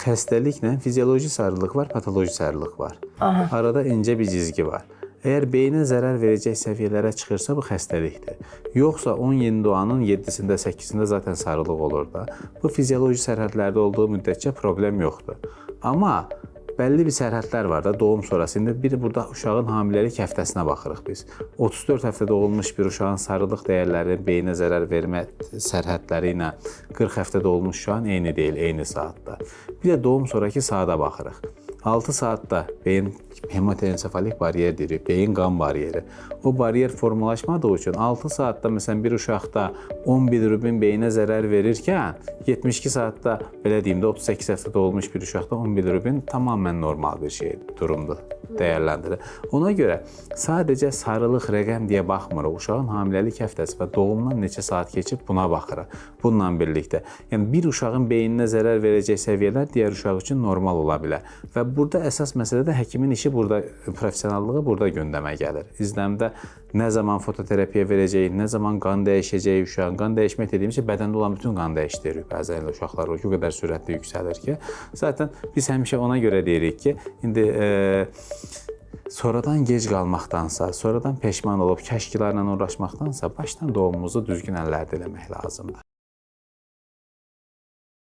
xəstəliklə fizioloji sarılıq var, patoloji sarılıq var. Aha. Arada incə bir cizgi var. Əgər beyinə zərər verəcək səviyyələrə çıxırsa, bu xəstəlikdir. Yoxsa 17 doğanın 7-sində, 8-sində zaten sarılıq olur da. Bu fizioloji sərhədlərdə olduğu müddətcə problem yoxdur. Amma bəlli bir sərhədlər var da doğum sonrası. İndi bir burada uşağın hamiləlik həftəsinə baxırıq biz. 34 həftə doğulmuş bir uşağın sarılıq dəyərləri beyinə zərər vermə sərhədləri ilə 40 həftə doğulmuş uşağın eyni deyil, eyni saatda. Bir də doğum sonraki saata baxırıq. 6 saatda beyin hematensefalik bariyer deyirik, beyin qan bariyeri. O bariyer formalaşmadığı üçün 6 saatda məsələn bir uşaqda 10 bilirubin beyinə zərər verirkən 72 saatda belə deyim də 38 həftədə olmuş bir uşaqda 10 bilirubin tamamilə normal bir şey durumdur, dəyərləndirir. Ona görə sadəcə sarılıq rəqəm deyə baxmırıq. Uşağın hamiləlik həftəsi və doğumdan neçə saat keçib buna baxırıq. Bununla birlikdə. Yəni bir uşağın beyninə zərər verəcək səviyyələr digər uşaq üçün normal ola bilər. Və burada əsas məsələ də həkimin işi burada, professionallığı burada gündəmə gəlir. İzləmdə nə zaman fototerapiya verəcək, nə zaman qan dəyişəcək uşağın. Qan dəyişmək dediğimiz ki, bədəndə olan bütün qan dəyişdiririk. Bəzən uşaqlar o qədər sürətli yüksəlir ki, zaten biz həmişə ona görə deyirik ki, indi sonradan gec qalmaqdansa, sonradan peşman olub kəşkilərlə uğraşmaqdansa başdan doğumumuzu düzgün əllərdə eləmək lazımdır.